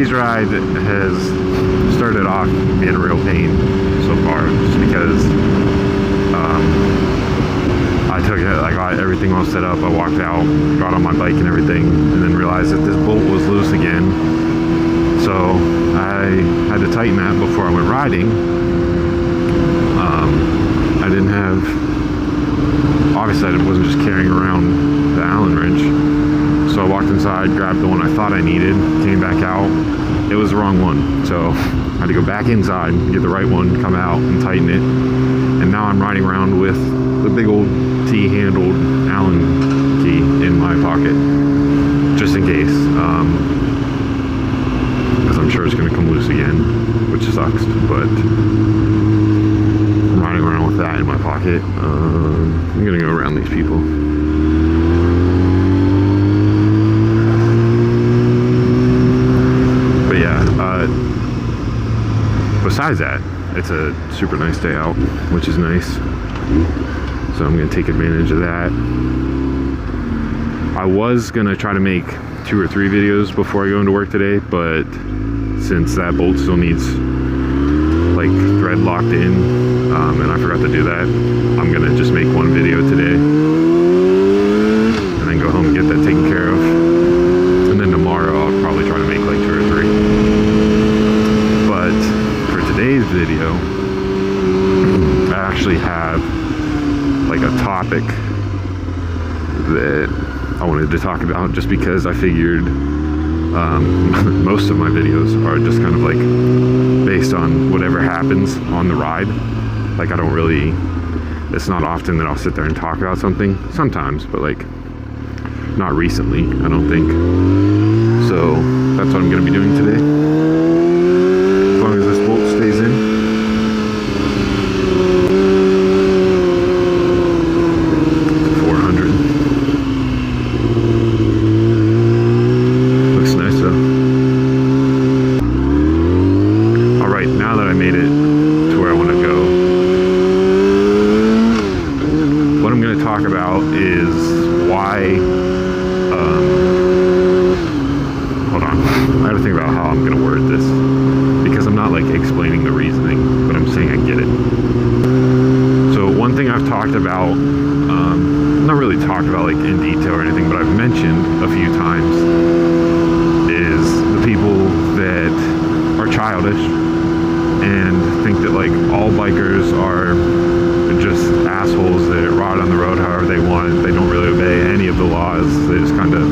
today's ride has started off being a real pain so far, just because I took it, I got everything all set up, I walked out, got on my bike and everything, and then realized that this bolt was loose again. So I had to tighten that before I went riding. I didn't have, obviously I wasn't just carrying around the Allen wrench. So I walked inside, grabbed the one I thought I needed, came back out. It was the wrong one. So I had to go back inside, get the right one, come out and tighten it. And now I'm riding around with the big old T-handled Allen key in my pocket, just in case. Because I'm sure it's going to come loose again, which sucks. But I'm riding around with that in my pocket. I'm going to go around these people. Besides that, it's a super nice day out, which is nice. So I'm going to take advantage of that. I was going to try to make 2 or 3 videos before I go into work today, but since that bolt still needs like thread locked in, and I forgot to do that, I'm going to just make 1 video today and then go home and get that taken care of. And then tomorrow I'll probably try to make like 2 or 3. But for today's video, I actually have like a topic that I wanted to talk about, just because I figured most of my videos are just kind of like based on whatever happens on the ride. Like I don't really, it's not often that I'll sit there and talk about something. Sometimes, but like not recently, I don't think. So that's what I'm going to be doing today. As long as this bolt stays in. About not really talked about like in detail or anything, but I've mentioned a few times, is the people that are childish and think that like all bikers are just assholes that ride on the road however they want. They don't really obey any of the laws. They just kind of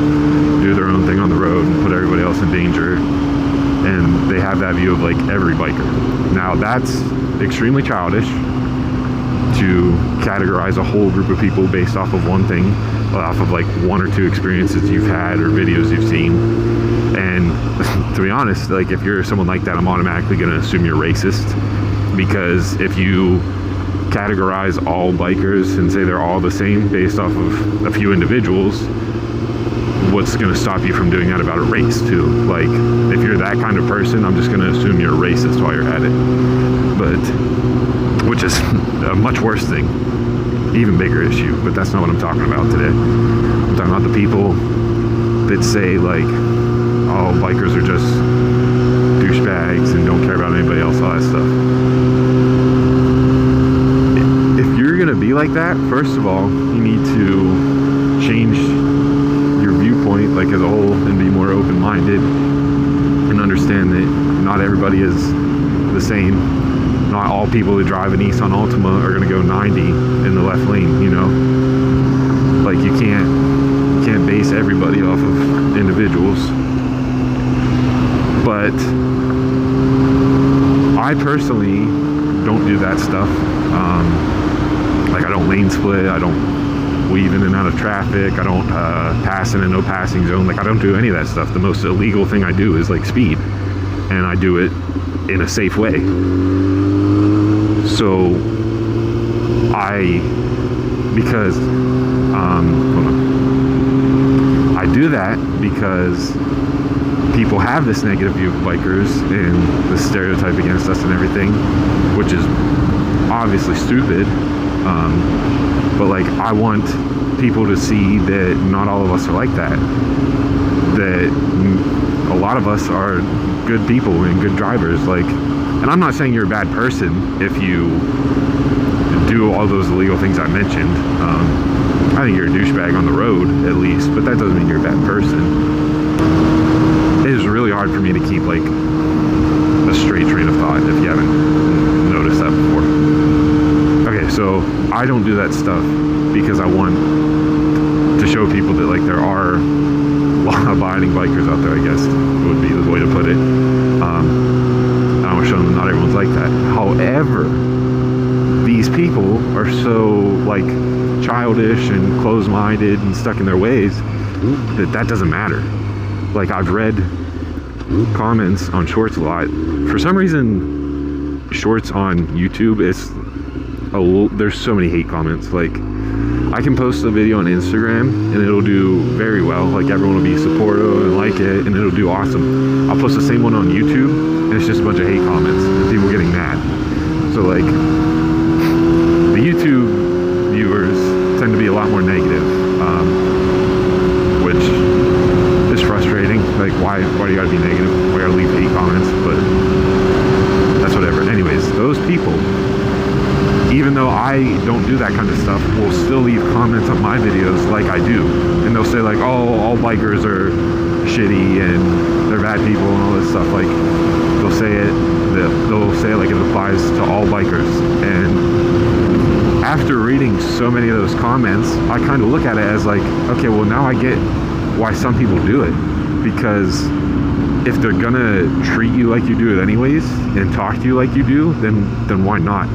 do their own thing on the road and put everybody else in danger, and they have that view of like every biker. Now that's extremely childish, to categorize a whole group of people based off of one thing, off of like 1 or 2 experiences you've had or videos you've seen. And to be honest, like if you're someone like that, I'm automatically going to assume you're racist, because if you categorize all bikers and say they're all the same based off of a few individuals, what's going to stop you from doing that about a race too? Like if you're that kind of person, I'm just going to assume you're a racist while you're at it. But which is a much worse thing, even bigger issue, but that's not what I'm talking about today. I'm talking about the people that say like, oh, bikers are just douchebags and don't care about anybody else, all that stuff. If you're gonna be like that, first of all, you need to change your viewpoint like as a whole and be more open-minded and understand that not everybody is the same. Not all people that drive a Nissan Altima are going to go 90 in the left lane, you know? Like you can't base everybody off of individuals. But I personally don't do that stuff. Like I don't lane split, I don't weave in and out of traffic, I don't pass in a no passing zone. Like I don't do any of that stuff. The most illegal thing I do is like speed, and I do it in a safe way. So I do that because people have this negative view of bikers and the stereotype against us and everything, which is obviously stupid. But like I want people to see that not all of us are like that. That a lot of us are good people and good drivers. Like, and I'm not saying you're a bad person if you do all those illegal things I mentioned. I think you're a douchebag on the road, at least, but that doesn't mean you're a bad person. It is really hard for me to keep, like, a straight train of thought, if you haven't noticed that before. Okay, so I don't do that stuff because I want to show people that, like, there are law-abiding bikers out there, I guess would be the way to put it. And I want to show them that not everyone's like that. However, these people are so, like, childish and closed-minded and stuck in their ways that doesn't matter. Like, I've read comments on shorts a lot. For some reason, shorts on YouTube, there's so many hate comments. Like, I can post a video on Instagram and it'll do very well. Like, everyone will be supportive and like it, and it'll do awesome. I'll post the same one on YouTube and it's just a bunch of hate comments and people getting mad. So, like, the YouTube viewers tend to be a lot more negative, which is frustrating. Like, why do you gotta be negative? Why gotta leave hate comments? But that's whatever. Anyways, those people, even though I don't do that kind of stuff, will still leave comments on my videos like I do. And they'll say, like, oh, all bikers are shitty and they're bad people and all this stuff. Like, they'll say it like it applies to all bikers. And after reading so many of those comments, I kind of look at it as like, okay, well, now I get why some people do it. Because if they're gonna treat you like you do it anyways and talk to you like you do, then why not?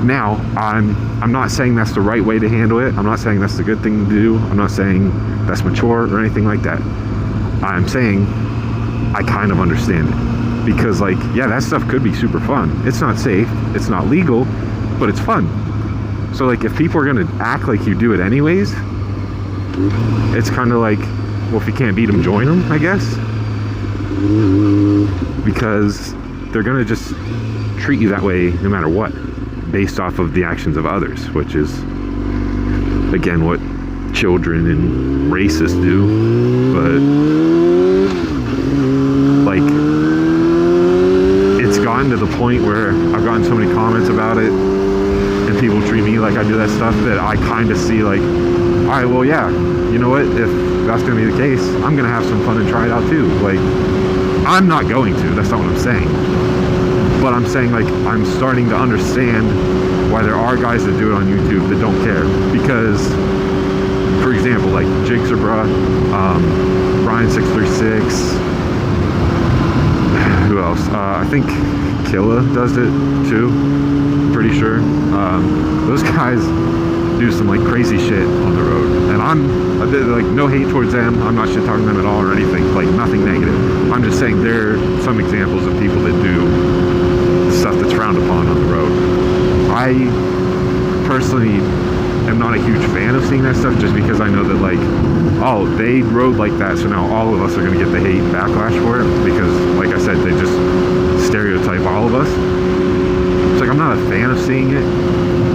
Now, I'm not saying that's the right way to handle it. I'm not saying that's the good thing to do. I'm not saying that's mature or anything like that. I'm saying I kind of understand it. Because, like, yeah, that stuff could be super fun. It's not safe, it's not legal, but it's fun. So, like, if people are gonna act like you do it anyways, it's kind of like, well, if you can't beat them, join them, I guess. Because they're gonna just treat you that way no matter what, based off of the actions of others, which is, again, what children and racists do. But, like, it's gotten to the point where I've gotten so many comments about it and people treat me like I do that stuff that I kind of see, like, all right, well, yeah, you know what, if that's gonna be the case, I'm gonna have some fun and try it out too. Like, I'm not going to, that's not what I'm saying. But I'm saying, like, I'm starting to understand why there are guys that do it on YouTube that don't care. Because, for example, like Jigsaw, Brian636, who else? I think Killa does it too, I'm pretty sure. Those guys do some, like, crazy shit on the road. And I'm, like, no hate towards them. I'm not shit talking them at all or anything. Like, nothing negative. I'm just saying there are some examples of people that do stuff that's frowned upon on the road. I personally am not a huge fan of seeing that stuff, just because I know that, like, oh, they rode like that, so now all of us are going to get the hate and backlash for it, because, like I said, they just stereotype all of us. It's like, I'm not a fan of seeing it,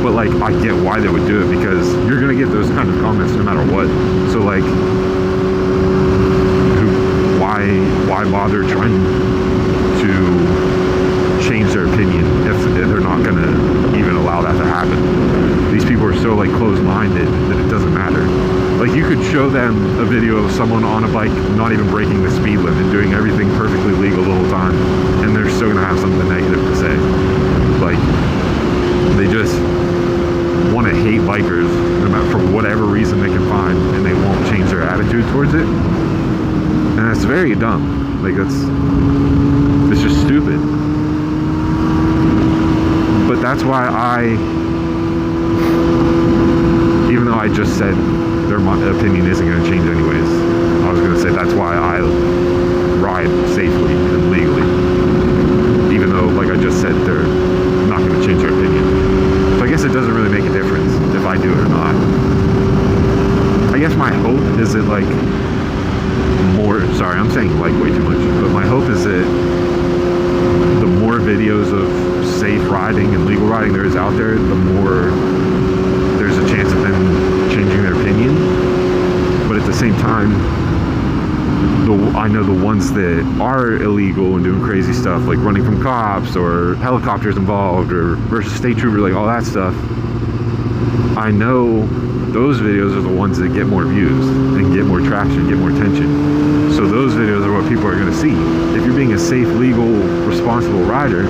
but, like, I get why they would do it, because you're going to get those kind of comments no matter what. So, like, why bother trying to change their opinion if they're not going to even allow that to happen? These people are so, like, closed-minded that it doesn't matter. Like, you could show them a video of someone on a bike not even breaking the speed limit, doing everything perfectly legal the whole time, and they're still going to have something negative to say. Like, they just want to hate bikers no matter, for whatever reason they can find, and they won't change their attitude towards it. And that's very dumb. Like, it's just stupid. But that's why even though I just said their opinion isn't going to change anyways, I was going to say that's why I ride safely and legally, even though, like I just said, they're not going to change their opinion. So I guess it doesn't really make a difference if I do it or not. I guess my hope is that, like, sorry, I'm saying like way too much, but my hope is that the more videos of safe riding and legal riding there is out there, the more there's a chance of them changing their opinion. But at the same time, I know the ones that are illegal and doing crazy stuff, like running from cops or helicopters involved or versus state trooper, like all that stuff. I know those videos are the ones that get more views and get more traction, get more attention. So those videos are what people are going to see. If you're being a safe, legal, responsible rider,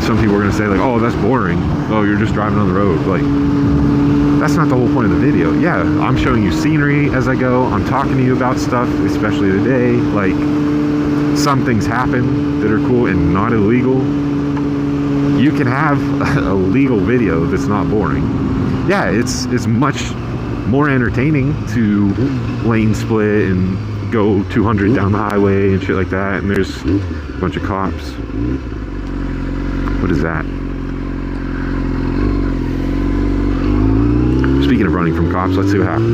some people are going to say like, oh, that's boring. Oh, you're just driving on the road. Like, that's not the whole point of the video. Yeah, I'm showing you scenery as I go. I'm talking to you about stuff, especially today. Like, some things happen that are cool and not illegal. You can have a legal video that's not boring. Yeah, it's much more entertaining to lane split and go 200 down the highway and shit like that, and there's a bunch of cops. What is that? Speaking of running from cops, let's see what happens.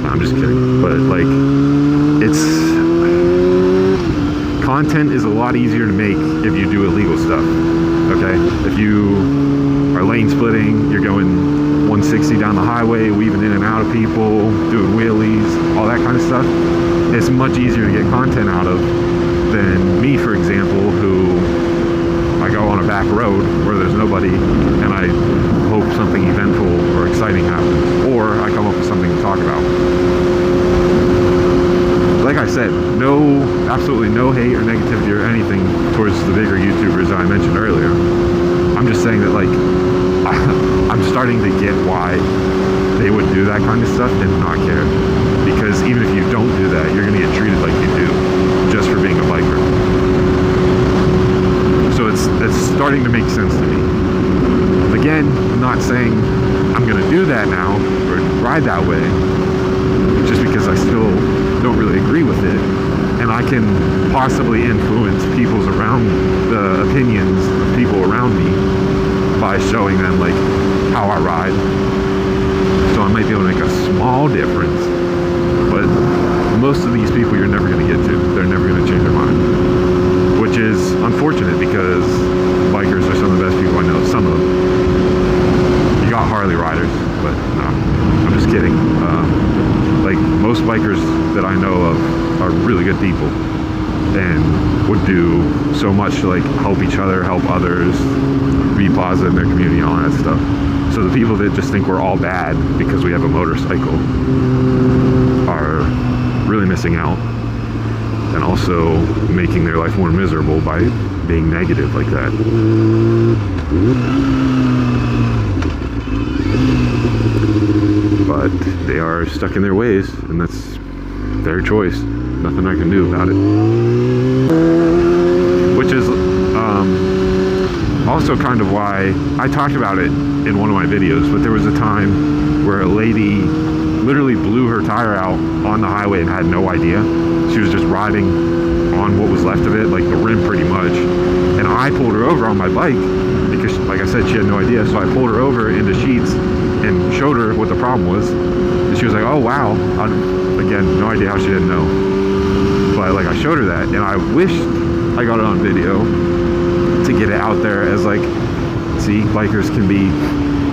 No, I'm just kidding. But like, content is a lot easier to make if you do illegal stuff. Okay? If you are lane splitting, you're going 160 down the highway, weaving in and out of people, doing wheelies, all that kind of stuff. It's much easier to get content out of than me, for example, who I go on a back road where there's nobody and I hope something eventful or exciting happens, or I come up with something to talk about. Like I said, absolutely no hate or negativity or anything towards the bigger YouTubers that I mentioned earlier. I'm just saying that, like, I'm starting to get why they would do that kind of stuff and not care. Because even if you don't do that, you're going to get treated like you do just for being a biker. So it's starting to make sense to me. Again, I'm not saying I'm going to do that now or ride that way, just because I still don't really agree with it, and I can possibly influence people's the opinions of people around me by showing them like how I ride. So I might be able to make a small difference, but most of these people you're never going to get to. They're never going to change their mind, which is unfortunate because bikers are some of the best people I know. Some of them. You got Harley riders, but no, I'm just kidding. Like, most bikers that I know of are really good people and would do so much to like help each other, help others, be positive in their community and all that stuff. So the people that just think we're all bad because we have a motorcycle are really missing out, and also making their life more miserable by being negative like that. But they are stuck in their ways, and that's their choice. Nothing I can do about it. Which is also kind of why I talked about it in one of my videos, but there was a time where a lady literally blew her tire out on the highway and had no idea. She was just riding on what was left of it, like the rim pretty much. And I pulled her over on my bike because, like I said, she had no idea. So I pulled her over into Sheetz and showed her what the problem was. And she was like, oh wow. Again, no idea how she didn't know. But like, I showed her that, and I wished I got it on video to get it out there as like, see, bikers can be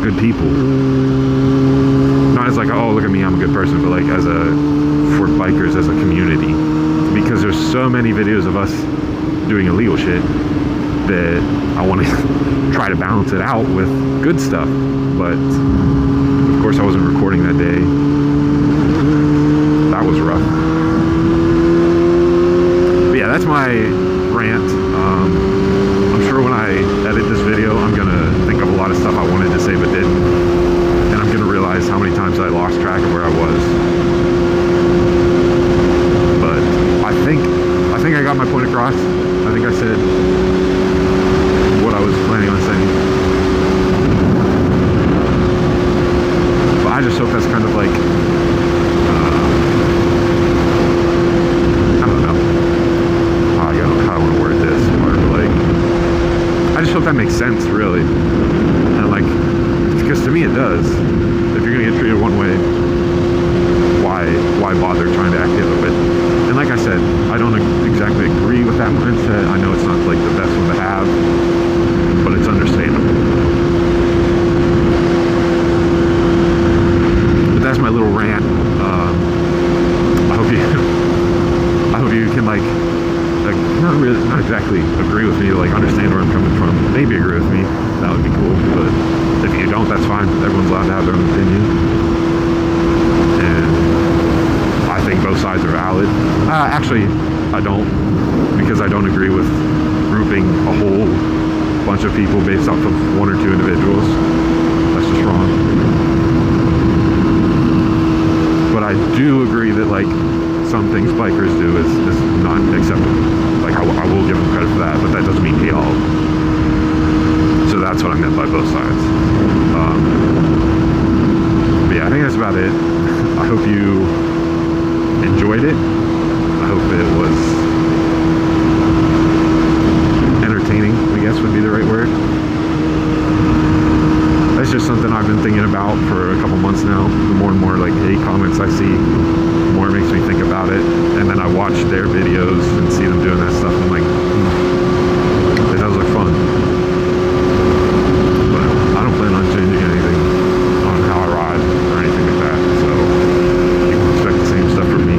good people. Not as like, oh, look at me, I'm a good person, but like for bikers as a community. Because there's so many videos of us doing illegal shit that I want to try to balance it out with good stuff. But of course I wasn't recording that day. That was rough. But yeah, that's my rant. I'm sure when I edit this video, I'm gonna think of a lot of stuff I wanted to say but didn't, and I'm gonna realize how many times I lost track of where I was. But I think I got my point across. I think I said what I was planning on saying. But I just hope that's kind of like, I don't know how I want to word this, or like, I just hope that makes sense, really. And like, because to me it does. If you're gonna get treated one way, why bother trying to act the other way? And like I said, I don't exactly agree with that mindset. I know it's not like the best one to have, but it's understandable. But that's my little rant. not exactly agree with me, like understand where I'm coming from, maybe agree with me, that would be cool. But if you don't, that's fine. Everyone's allowed to have their own opinion, and I think both sides are valid. Actually, I don't, because I don't agree with grouping a whole bunch of people based off of one or two individuals. That's just wrong. But I do agree that like some things bikers do is not acceptable. Like I will give them credit for that, but that doesn't mean hate all of them. So that's what I meant by both sides. But yeah, I think that's about it. I hope you enjoyed it. I hope it was entertaining, I guess would be the right word. That's just something I've been thinking about for a couple months now. The more and more like hate comments I see, the more it makes me think about it. And then I watch their videos and see them doing that stuff. I'm like, it does look fun. But I don't plan on changing anything on how I ride or anything like that. So you can expect the same stuff from me.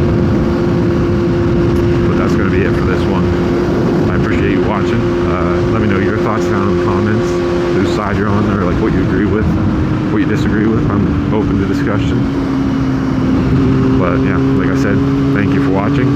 But that's going to be it for this one. I appreciate you watching. Let me know your thoughts down in the comments, whose side you're on, or like what you agree with, what you disagree with. I'm open to discussion. But yeah, like I said, thank you for watching.